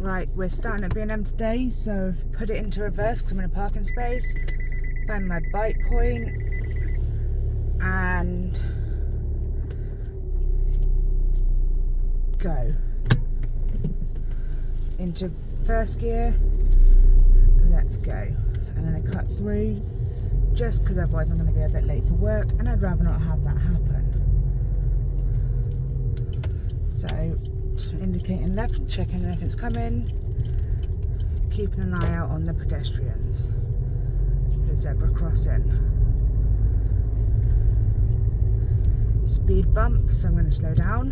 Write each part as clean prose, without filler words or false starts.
Right, we're starting at B&M today, so I've put it into reverse because I'm in a parking space. Find my bike point and go into first gear. Let's go. I'm going to cut through just because otherwise I'm going to be a bit late for work and I'd rather not have that happen. So indicating left, checking if it's coming, keeping an eye out on the pedestrians, the zebra crossing. Speed bump, so I'm going to slow down.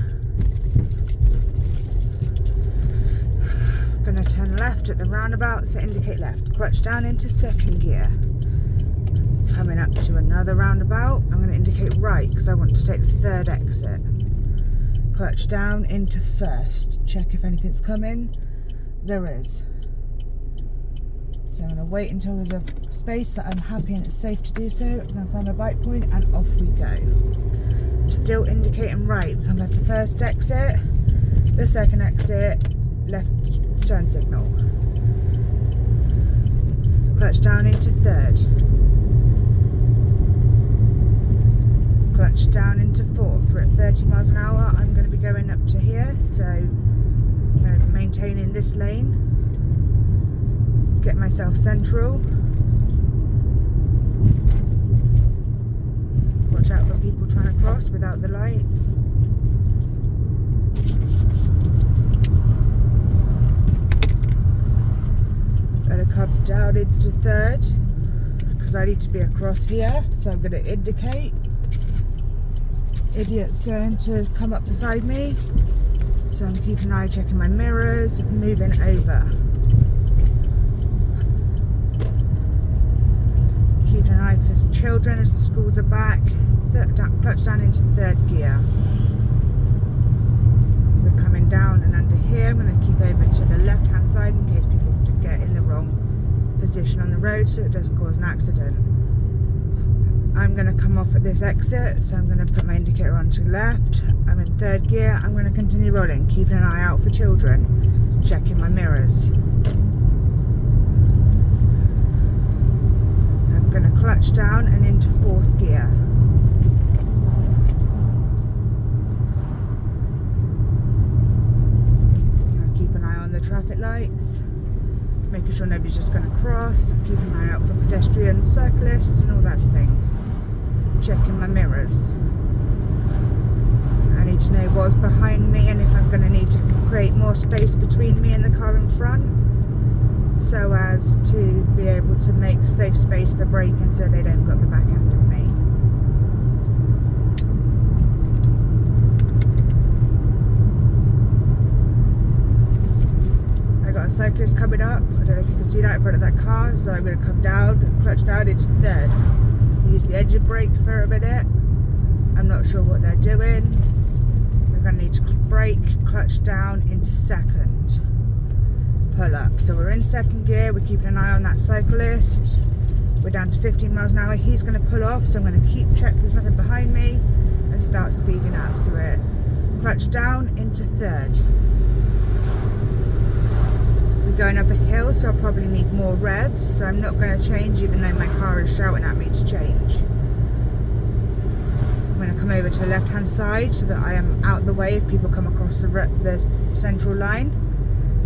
Going to turn left at the roundabout, so indicate left. Clutch down into second gear. Coming up to another roundabout, I'm going to indicate right because I want to take the third exit. Clutch down into first. Check if anything's coming. There is. So I'm going to wait until there's a space that I'm happy and it's safe to do so. I'm going to find my bike point and off we go. I'm still indicating right. We come back to the first exit, the second exit, left turn signal. Clutch down into third. Clutch down into fourth. We're at 30 miles an hour. I'm going to be going up to here, so I'm maintaining this lane. Get myself central. Watch out for people trying to cross without the lights. Better come down into third because I need to be across here, so I'm going to indicate. Idiot's going to come up beside me, so I'm keeping an eye, checking my mirrors, moving over. Keeping an eye for some children as the schools are back. Clutch down into third gear. We're coming down and under here. I'm going to keep over to the left hand side in case people get in the wrong position on the road so it doesn't cause an accident. I'm going to come off at this exit, so I'm going to put my indicator on to left. I'm in third gear. I'm going to continue rolling, keeping an eye out for children, checking my mirrors. I'm going to clutch down and into fourth gear. I'll keep an eye on the traffic lights, making sure nobody's just going to cross, keeping an eye out for pedestrians, cyclists and all that things. Checking my mirrors. I need to know what's behind me and if I'm going to need to create more space between me and the car in front so as to be able to make safe space for braking so they don't go up the back end of me. I got a cyclist coming up. I don't know if you can see that in front of that car, so I'm going to come down, clutch down into third. Use the engine brake for a minute. I'm not sure what they're doing. We're going to need to brake, clutch down into second. Pull up. So we're in second gear. We're keeping an eye on that cyclist. We're down to 15 miles an hour. He's going to pull off, so I'm going to keep check there's nothing behind me and start speeding up. So we're clutch down into third. Going up a hill, so I'll probably need more revs, so I'm not going to change even though my car is shouting at me to change. I'm going to come over to the left hand side so that I am out the way if people come across the central line.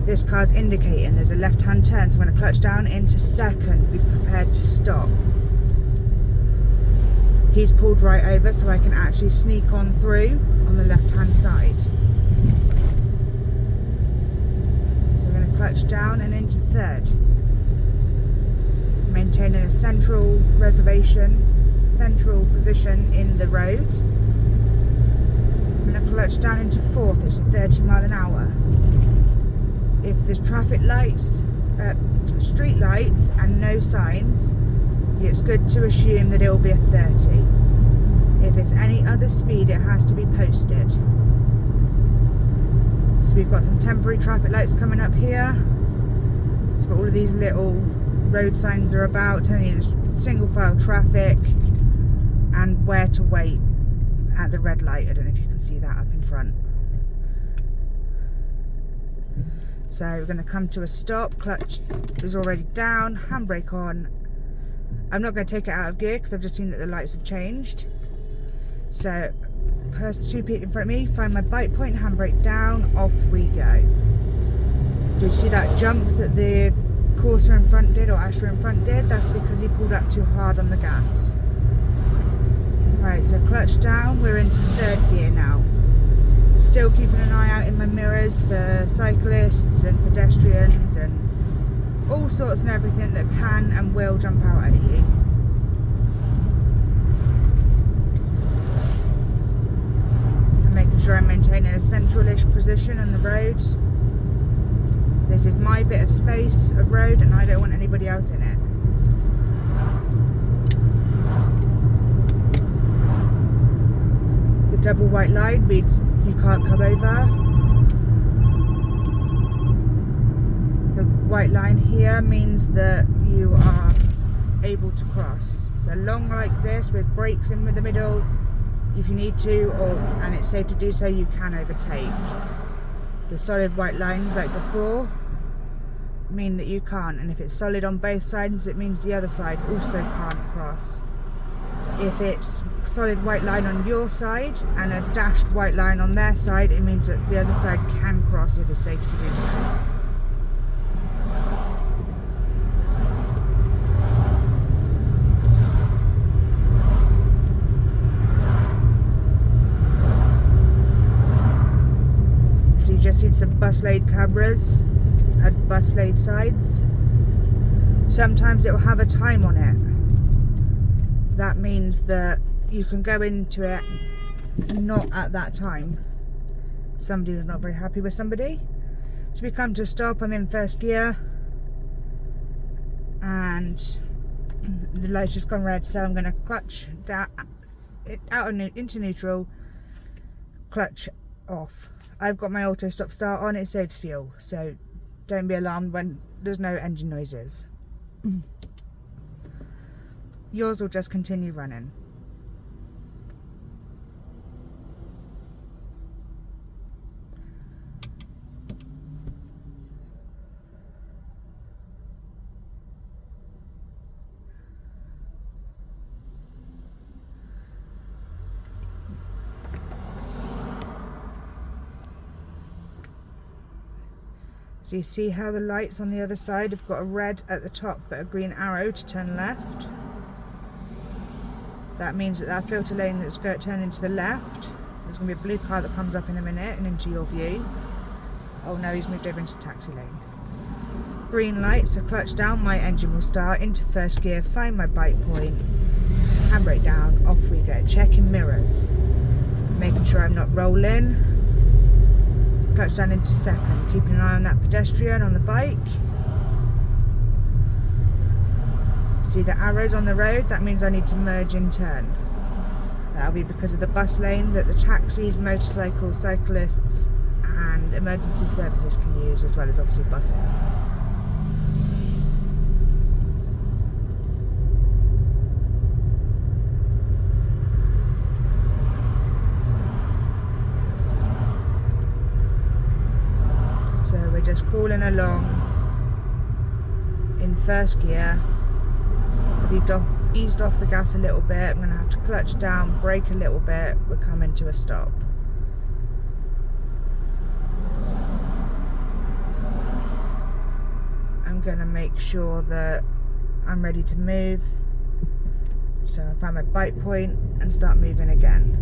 This car's indicating there's a left hand turn, so I'm going to clutch down into second, be prepared to stop. He's pulled right over so I can actually sneak on through on the left hand side. Clutch down and into third, maintaining a central position in the road. I'm going to clutch down into fourth. It's at 30 miles an hour. If there's traffic lights, street lights and no signs, it's good to assume that it will be a 30. If it's any other speed, it has to be posted. So we've got some temporary traffic lights coming up here. That's what all of these little road signs are about, telling you there's single file traffic and where to wait at the red light. I don't know if you can see that up in front. So we're going to come to a stop. Clutch is already down, handbrake on. I'm not going to take it out of gear because I've just seen that the lights have changed. So first 2 feet in front of me, find my bike point, handbrake down, off we go. Did you see that jump that the Corsa in front did, or Astra in front did? That's because he pulled up too hard on the gas. Right, so clutch down, we're into 3rd gear now. Still keeping an eye out in my mirrors for cyclists and pedestrians and all sorts and everything that can and will jump out at you. I'm making sure I'm maintaining a central-ish position on the road. This is my bit of space of road and I don't want anybody else in it. The double white line means you can't come over. The white line here means that you are able to cross. So long like this with brakes in the middle, if you need to, and it's safe to do so, you can overtake. The solid white lines like before mean that you can't, and if it's solid on both sides, it means the other side also can't cross. If it's solid white line on your side and a dashed white line on their side, it means that the other side can cross if it's safe to do so. So you just need some bus lane cameras and bus lane sides. Sometimes it will have a time on it. That means that you can go into it not at that time. Somebody was not very happy with somebody. So we come to a stop, I'm in 1st gear and the light's just gone red, so I'm going to clutch down, into neutral, clutch off. I've got my auto stop start on, it saves fuel, so don't be alarmed when there's no engine noises. Yours will just continue running. So you see how the lights on the other side have got a red at the top but a green arrow to turn left? That means that filter lane that's going to turn into the left. There's going to be a blue car that comes up in a minute and into your view. Oh no, he's moved over into the taxi lane. Green light, so clutch down, my engine will start into 1st gear, find my bike point, handbrake down, off we go. Checking mirrors, making sure I'm not rolling. Clutch down into 2nd, keeping an eye on that pedestrian on the bike. See the arrows on the road? That means I need to merge in turn. That'll be because of the bus lane that the taxis, motorcycles, cyclists and emergency services can use, as well as obviously buses. So we're just crawling along in 1st gear. I've eased off the gas a little bit. I'm going to have to clutch down, brake a little bit. We're coming to a stop. I'm going to make sure that I'm ready to move. So I find my bike point and start moving again.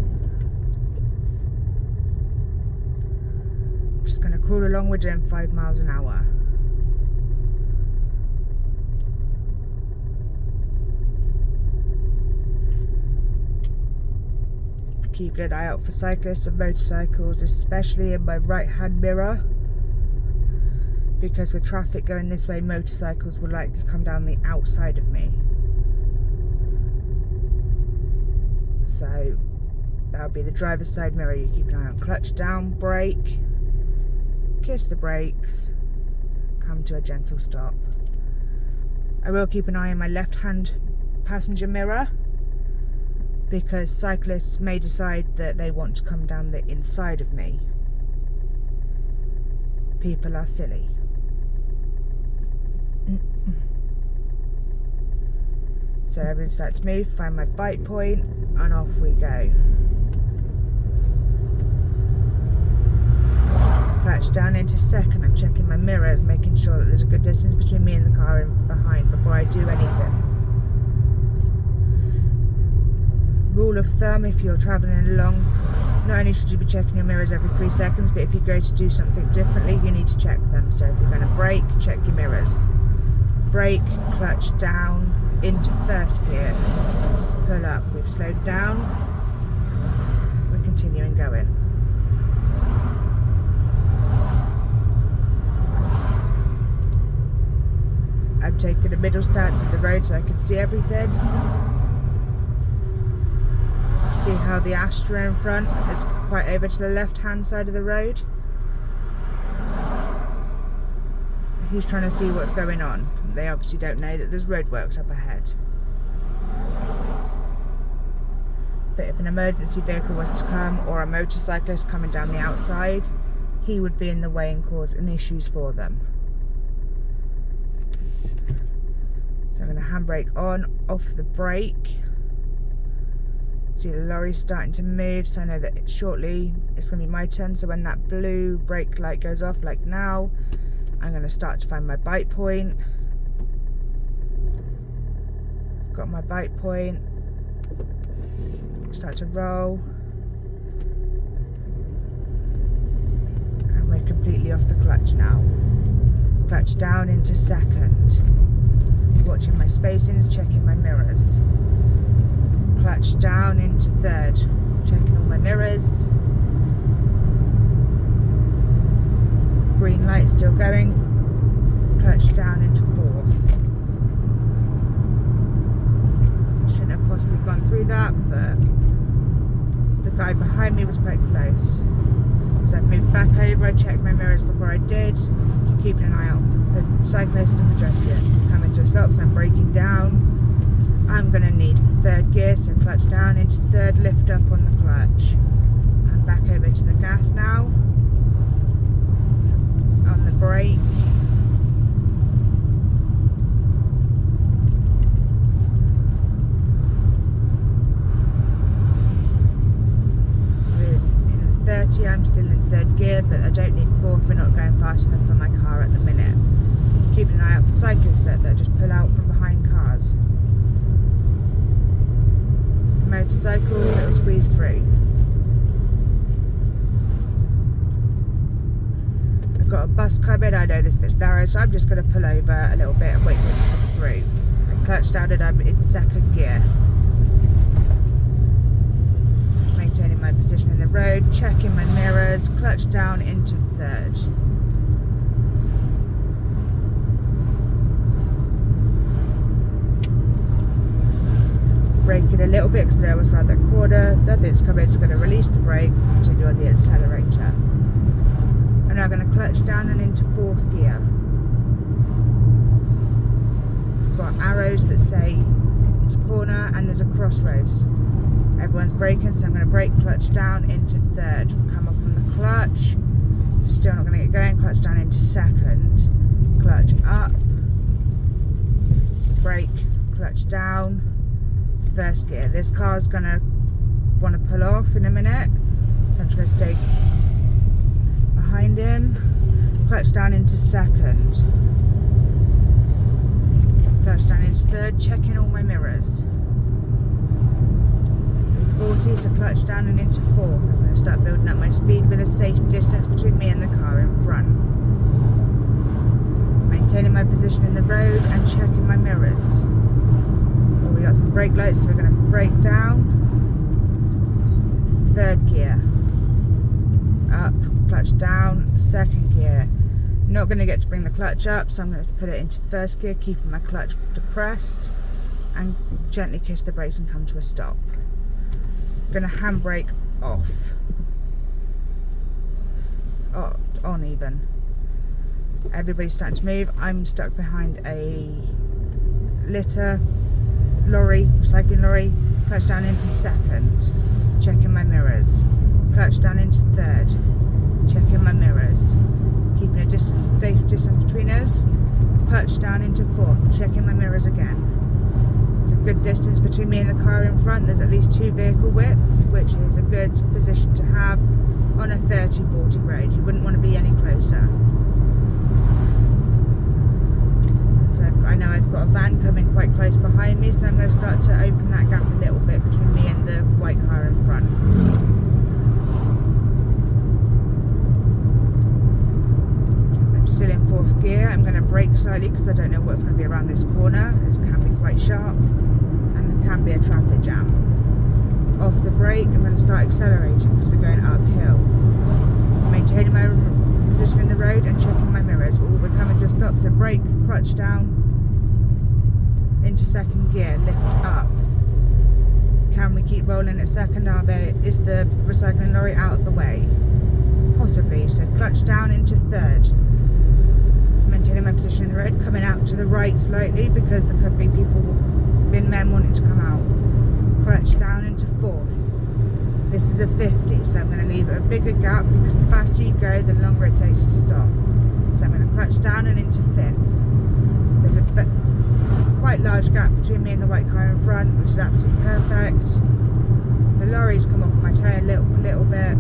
Just going to crawl along, we're doing 5 miles an hour. Keeping an eye out for cyclists and motorcycles, especially in my right hand mirror, because with traffic going this way, motorcycles will likely come down the outside of me. So that'll be the driver's side mirror you keep an eye on. Clutch down, brake, kiss the brakes, come to a gentle stop. I will keep an eye on my left hand passenger mirror, because cyclists may decide that they want to come down the inside of me. People are silly. So everyone starts to move, find my bite point, and off we go. Clutch down into second. I'm checking my mirrors, making sure that there's a good distance between me and the car behind before I do anything. Rule of thumb, if you're travelling along, not only should you be checking your mirrors every 3 seconds, but if you go to do something differently, you need to check them. So if you're going to brake, check your mirrors. Brake, clutch down into first gear, pull up. We've slowed down, we're continuing going. I'm taking a middle stance of the road so I can see everything. See how the Astra in front is quite over to the left hand side of the road. He's trying to see what's going on. They obviously don't know that there's roadworks up ahead. But if an emergency vehicle was to come, or a motorcyclist coming down the outside, he would be in the way and cause issues for them. So I'm going to handbrake on, off the brake. See the lorry's starting to move, so I know that shortly it's going to be my turn. So when that blue brake light goes off, like now, I'm going to start to find my bite point. Got my bite point. Start to roll. And we're completely off the clutch now. Clutch down into second. Watching my spacings, checking my mirrors. Clutch down into third. Checking all my mirrors. Green light still going. Clutch down into fourth. Shouldn't have possibly gone through that, but the guy behind me was quite close. So I've moved back over, I checked my mirrors before I did, keeping an eye out for cyclists and pedestrians. I'm coming to a stop, so I'm braking down. I'm going to need third gear, so clutch down into third, lift up on the clutch. I'm back over to the gas now. On the brake. I'm still in third gear, but I don't need fourth. We're not going fast enough for my car at the minute. Keeping an eye out for cyclists that just pull out from behind cars. Motorcycles that will squeeze through. I've got a bus coming. I know this bit's narrow, so I'm just going to pull over a little bit and wait for it to come through. I clutched down and I'm in second gear. Maintaining my position in the road, checking my mirrors, clutch down into third. Brake it a little bit because I was around that corner. Nothing's coming, it's going to release the brake, continue on the accelerator. I'm now going to clutch down and into fourth gear. I've got arrows that say to corner and there's a crossroads. Everyone's braking, so I'm going to brake, clutch down into third. Come up on the clutch. Still not going to get going. Clutch down into second. Clutch up. Brake, clutch down. First gear. This car's going to want to pull off in a minute, so I'm just going to stay behind him. Clutch down into second. Clutch down into third. Checking all my mirrors. 40, so clutch down and into fourth. I'm going to start building up my speed with a safe distance between me and the car in front. Maintaining my position in the road and checking my mirrors. Well, we got some brake lights, so we're going to brake down. Third gear. Up, clutch down, second gear. Not going to get to bring the clutch up, so I'm going to put it into first gear, keeping my clutch depressed, and gently kiss the brakes and come to a stop. Going to handbrake off. Oh, on even. Everybody's starting to move. I'm stuck behind a lorry, recycling lorry. Clutch down into second. Checking my mirrors. Clutch down into third. Checking my mirrors. keeping a safe distance between us. Clutch down into fourth, checking my mirrors again. There's a good distance between me and the car in front. There's at least 2 vehicle widths, which is a good position to have on a 30-40 road. You wouldn't want to be any closer. So I know I've got a van coming quite close behind me, so I'm going to start to open that gap a little bit between me and the white car in front. I'm still in fourth gear. I'm going to brake slightly because I don't know what's going to be around this corner. It can be quite sharp and there can be a traffic jam. Off the brake, I'm going to start accelerating because we're going uphill. Maintaining my position in the road and checking my mirrors. Oh, we're coming to a stop, so brake, clutch down, into second gear, lift up. Can we keep rolling at second? Is the recycling lorry out of the way? Possibly, so clutch down into third. Maintaining my position in the road, coming out to the right slightly because there could be men wanting to come out. Clutch down into fourth. This is a 50, so I'm going to leave a bigger gap because the faster you go, the longer it takes to stop. So I'm going to clutch down and into fifth. There's a quite large gap between me and the white car in front, which is absolutely perfect. The lorry's come off my tail a little bit.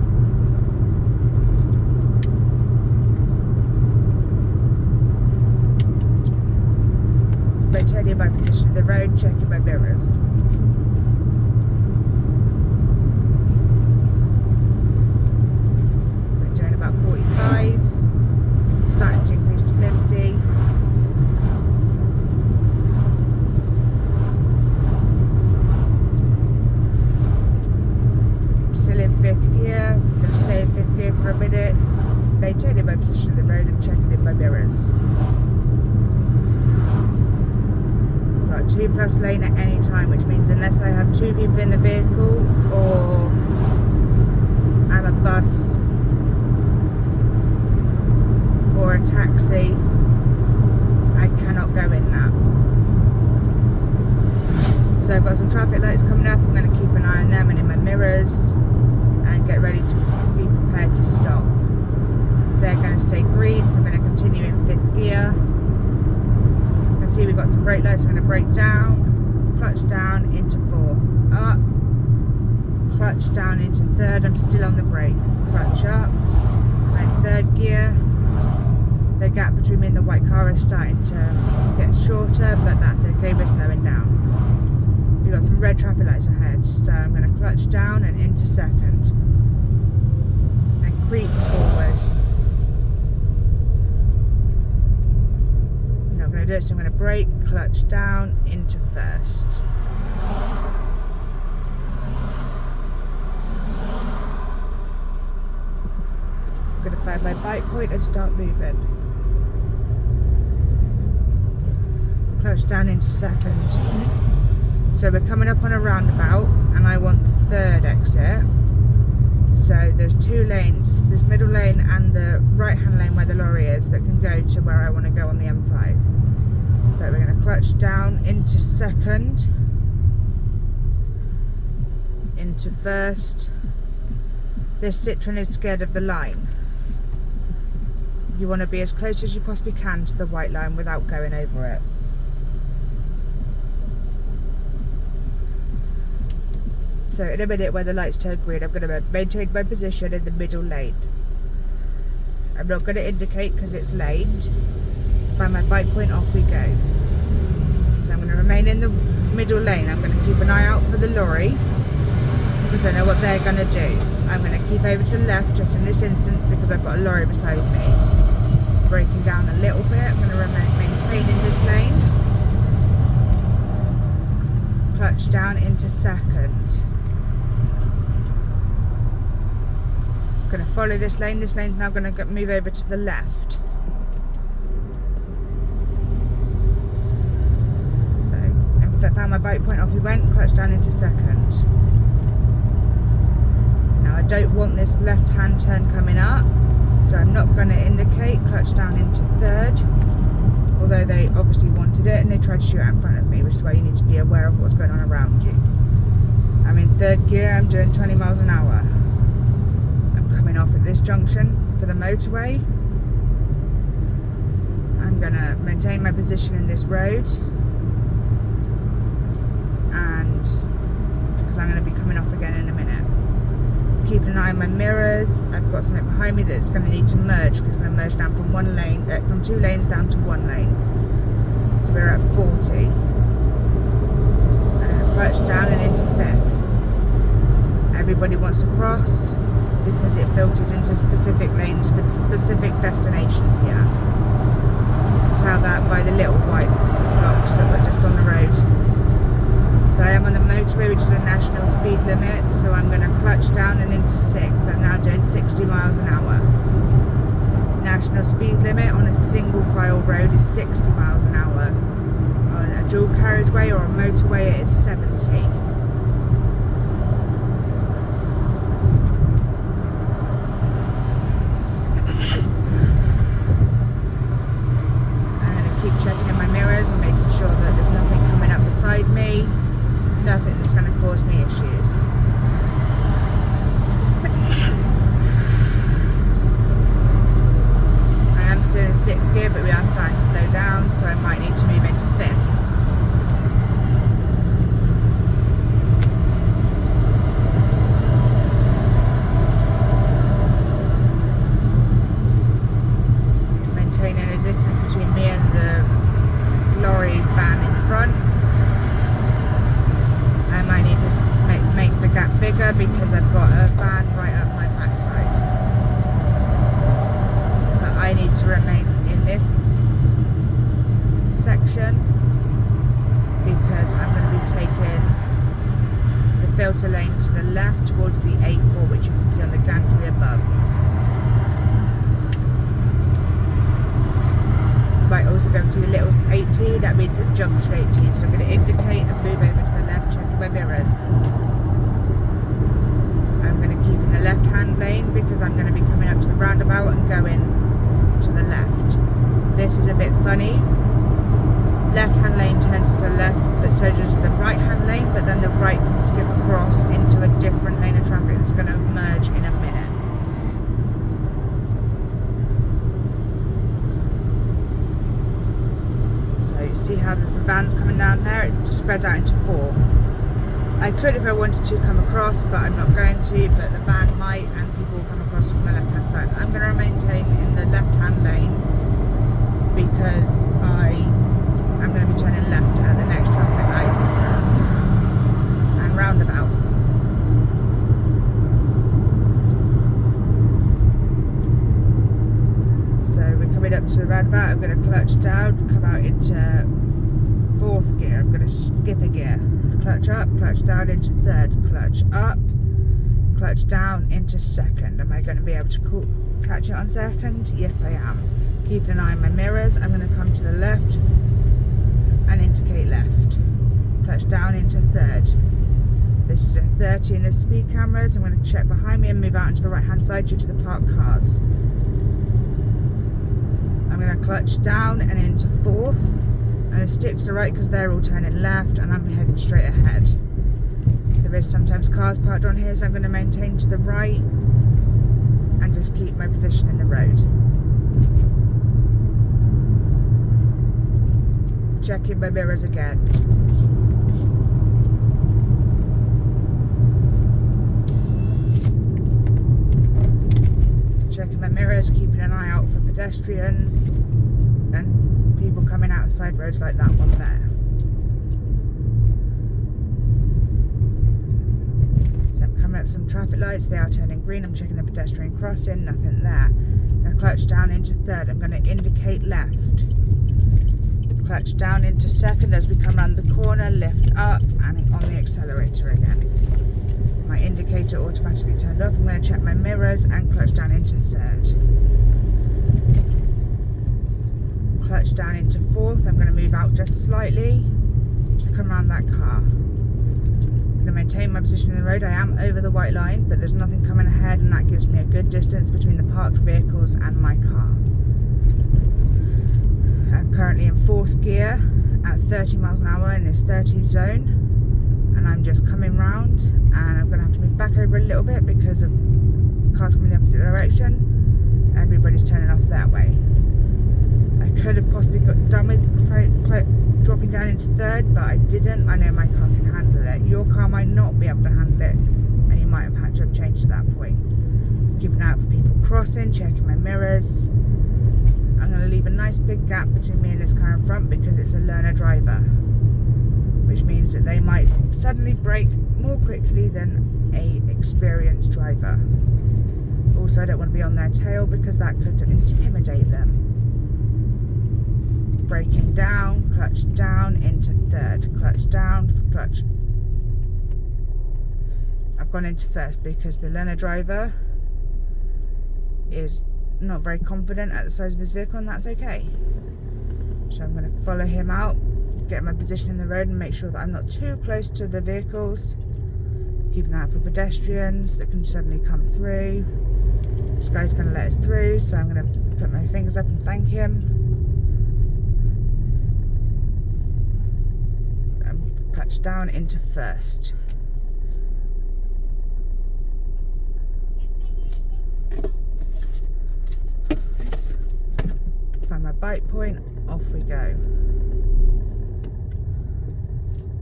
Maintaining my position in the road, checking my mirrors. We're doing about 45, starting to increase to 50. I'm still in fifth gear. I'm going to stay in fifth gear for a minute, maintaining my position in the road and checking in my mirrors. 2+ lane at any time, which means unless I have 2 people in the vehicle or I'm a bus or a taxi, I cannot go in that. So I've got some traffic lights coming up. I'm going to keep an eye on them and in my mirrors and get ready to be prepared to stop. They're going to stay green, so I'm going to continue in 5th gear. See, we've got some brake lights. I'm going to brake down, clutch down into 4th, up, clutch down into 3rd. I'm still on the brake, clutch up, and 3rd gear. The gap between me and the white car is starting to get shorter, but that's okay, we're slowing down. We've got some red traffic lights ahead, so I'm going to clutch down and into 2nd, and creep forward. So I'm going to brake, clutch down into 1st. I'm going to find my bike point and start moving. Clutch down into 2nd. So we're coming up on a roundabout and I want the 3rd exit. So there's 2 lanes, this middle lane and the right hand lane where the lorry is that can go to where I want to go on the M5. But we're going to clutch down into 2nd, into 1st. This Citroen is scared of the line. You want to be as close as you possibly can to the white line without going over it. So in a minute when the lights turn green, I'm going to maintain my position in the middle lane. I'm not going to indicate because it's laned. Find my bike point, off we go. So I'm going to remain in the middle lane. I'm going to keep an eye out for the lorry because I know what they're going to do. I'm going to keep over to the left just in this instance because I've got a lorry beside me. Braking down a little bit. I'm going to maintain in this lane. Clutch down into 2nd. I'm going to follow this lane. This lane's now going to move over to the left. Found my bike point, off we went, clutch down into 2nd. Now I don't want this left hand turn coming up, so I'm not going to indicate, clutch down into 3rd, although they obviously wanted it and they tried to shoot out in front of me, which is why you need to be aware of what's going on around you. I'm in 3rd gear, I'm doing 20 miles an hour. I'm coming off at this junction for the motorway. going to maintain my position in this road, and because I'm going to be coming off again in a minute. Keep an eye on my mirrors. I've got something behind me that's going to need to merge, because it's going to merge down from one lane, from 2 lanes down to 1 lane. So we're at 40. Clutch down and into 5th. Everybody wants to cross because it filters into specific lanes for specific destinations here. You can tell that by the little white blocks that were just on the road. So I am on the motorway, which is a national speed limit, so I'm going to clutch down and into 6th. I'm now doing 60 miles an hour. National speed limit on a single file road is 60 miles an hour. On a dual carriageway or a motorway it is 70. I'm going to keep checking in my mirrors and making sure that there's nothing coming up beside me, nothing that's going to cause me issues. Still in 6th gear, but we are starting to slow down, so I might need to move into 5th. Maintaining a distance between me and the lorry van in front. I might need to make the gap bigger because I've got a van right up my backside. I need to remain in this section because I'm going to be taking the filter lane to the left towards the A4, which you can see on the gantry above. You might also be able to see a little 18, that means it's junction 18, so I'm going to indicate and move over to the left, checking my mirrors. I'm going to keep in the left hand lane because I'm going to be coming up to the roundabout and going to the left. This is a bit funny. Left hand lane turns to the left, but so does the right hand lane, but then the right can skip across into a different lane of traffic that's going to merge in a minute. So you see how there's the vans coming down there, it just spreads out into 4. I could, if I wanted to, come across, but I'm not going to, but the van might, and people will come across from the left hand side. I'm going to maintain in the left hand lane because I'm going to be turning left at the next traffic lights and roundabout. So we're coming up to the roundabout. I'm going to clutch down, come out into 4th gear. I'm going to skip a gear. Clutch up, clutch down into 3rd, clutch up, clutch down into 2nd. Am I going to be able to catch it on 2nd? Yes, I am. Keeping an eye on my mirrors. I'm going to come to the left and indicate left. Clutch down into 3rd. This is a 30 in the speed cameras. I'm going to check behind me and move out into the right hand side due to the parked cars. I'm going to clutch down and into 4th. I'm going to stick to the right because they're all turning left and I'm heading straight ahead. There is sometimes cars parked on here, so I'm going to maintain to the right and just keep my position in the road. Checking my mirrors again. Checking my mirrors, keeping an eye out for pedestrians and people coming outside roads like that one there. So I'm coming up some traffic lights, they are turning green. I'm checking the pedestrian crossing, nothing there. I'm going to clutch down into 3rd. I'm going to indicate left. Clutch down into 2nd as we come around the corner, lift up and on the accelerator again. My indicator automatically turned off. I'm going to check my mirrors and clutch down into 3rd. Clutch down into 4th. I'm going to move out just slightly to come around that car. I'm going to maintain my position in the road. I am over the white line, but there's nothing coming ahead, and that gives me a good distance between the parked vehicles and my car. I'm currently in 4th gear at 30 miles an hour in this 30 zone, and I'm just coming round, and I'm going to have to move back over a little bit because of cars coming in the opposite direction. Everybody's turning off that way. I could have possibly got done with dropping down into third, but I didn't. I know my car can handle it. Your car might not be able to handle it, and you might have had to have changed at that point. Keeping out for people crossing, checking my mirrors. I'm going to leave a nice big gap between me and this car in front because it's a learner driver, which means that they might suddenly brake more quickly than a experienced driver. Also, I don't want to be on their tail because that could intimidate them. Braking down, clutch down into third, clutch down, clutch. I've gone into first because the learner driver is not very confident at the size of his vehicle, and that's okay. So I'm going to follow him out, get my position in the road and make sure that I'm not too close to the vehicles. Keeping out for pedestrians that can suddenly come through. This guy's going to let us through, so I'm going to put my fingers up and thank him. And clutch down into first. Find my bite point, off we go.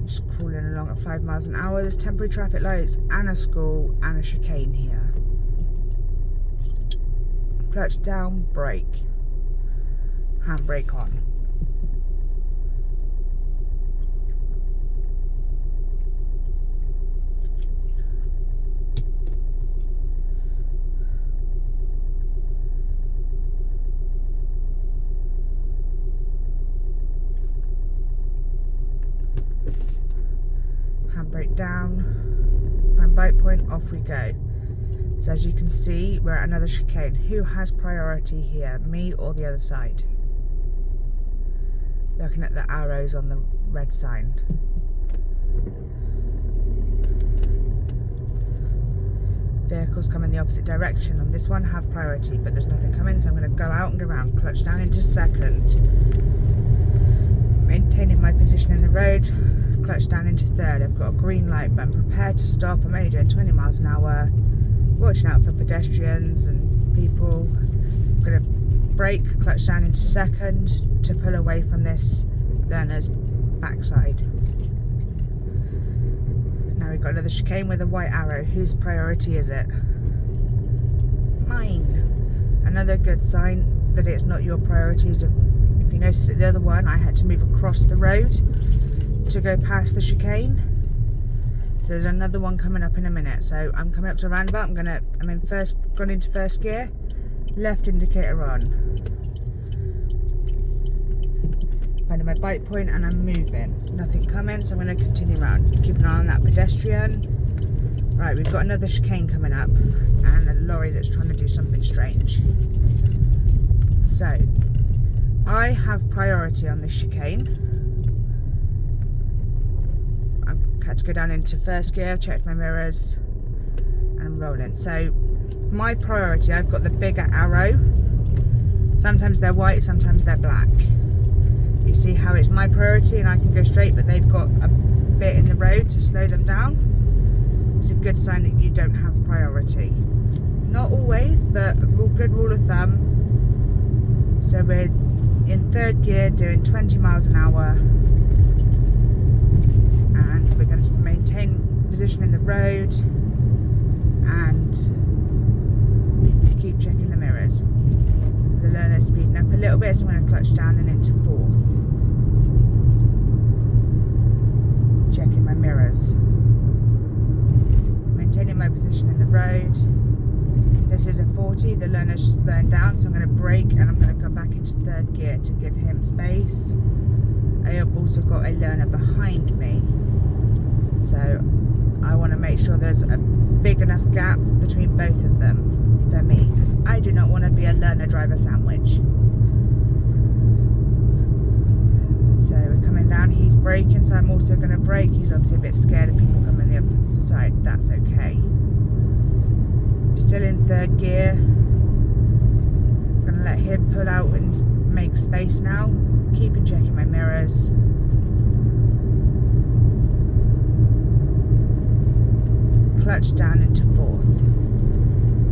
Just crawling along at 5 miles an hour. There's temporary traffic lights and a school and a chicane here. Clutch down, brake. Handbrake on. Handbrake down, find bite point, off we go. So as you can see, we're at another chicane. Who has priority here, me or the other side? Looking at the arrows on the red sign. Vehicles come in the opposite direction. On this one, have priority, but there's nothing coming, so I'm going to go out and go around. Clutch down into second. Maintaining my position in the road. Clutch down into third. I've got a green light, but I'm prepared to stop. I'm only doing 20 miles an hour. Watching out for pedestrians and people. I'm going to brake, clutch down into second to pull away from this learner's backside. Now we've got another chicane with a white arrow. Whose priority is it? Mine. Another good sign that it's not your priorities. If you notice that the other one, I had to move across the road to go past the chicane. So there's another one coming up in a minute. So I'm coming up to a roundabout. Gone into first gear, left indicator on. Finding my bite point and I'm moving. Nothing coming, so I'm going to continue around. Keep an eye on that pedestrian. Right, we've got another chicane coming up and a lorry that's trying to do something strange. So I have priority on this chicane. Had to go down into first gear, checked my mirrors, and I'm rolling. So my priority, I've got the bigger arrow. Sometimes they're white, sometimes they're black. You see how it's my priority and I can go straight, but they've got a bit in the road to slow them down. It's a good sign that you don't have priority. Not always, but a good rule of thumb. So we're in third gear doing 20 miles an hour. And we're going to maintain position in the road and keep checking the mirrors. The learner's speeding up a little bit, so I'm going to clutch down and into fourth. Checking my mirrors. Maintaining my position in the road. This is a 40, the learner's slowing down, so I'm going to brake and I'm going to come back into third gear to give him space. I have also got a learner behind me. So I want to make sure there's a big enough gap between both of them for me, because I do not want to be a learner-driver sandwich. So we're coming down, he's braking, so I'm also going to brake. He's obviously a bit scared of people coming the opposite side. That's okay. Still in third gear. I'm going to let him pull out and make space now. Keeping checking my mirrors. Clutch down into fourth.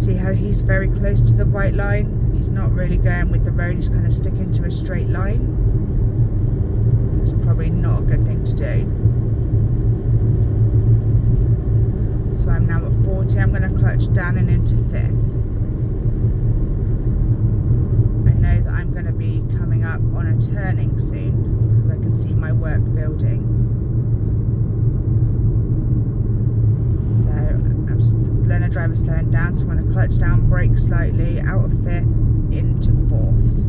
See how he's very close to the white line? He's not really going with the road, he's kind of sticking to a straight line. It's probably not a good thing to do. So I'm now at 40, I'm going to clutch down and into 5th. I know that I'm going to be coming up on a turning soon because I can see my work building. So I'm learner driver slowing down, so I'm going to clutch down, brake slightly, out of 5th, into 4th.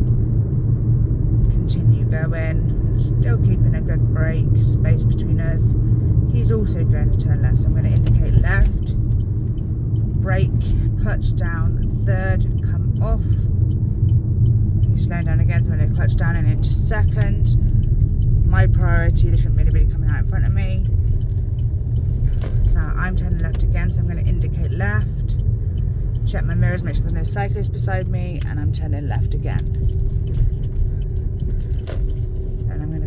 Continue going, still keeping a good brake space between us. He's also going to turn left, so I'm going to indicate left, brake, clutch down, 3rd, come off. He's slowing down again, so I'm going to clutch down and into 2nd. My priority, there shouldn't be anybody coming out in front of me. So I'm turning left again, so I'm going to indicate left, check my mirrors, make sure there's no cyclist beside me, and I'm turning left again.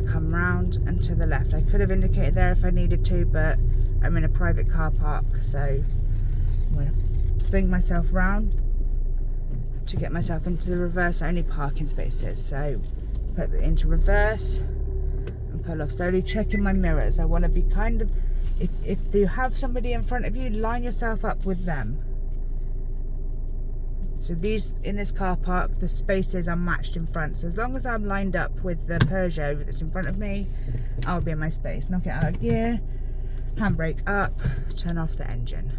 Come round and to the left. I could have indicated there if I needed to, but I'm in a private car park, so I'm going to swing myself round to get myself into the reverse only parking spaces. So put it into reverse and pull off slowly, checking my mirrors. I want to be kind of, if you have somebody in front of you, line yourself up with them. So these, in this car park, the spaces are matched in front. So as long as I'm lined up with the Peugeot that's in front of me, I'll be in my space. Knock it out of gear, handbrake up, turn off the engine.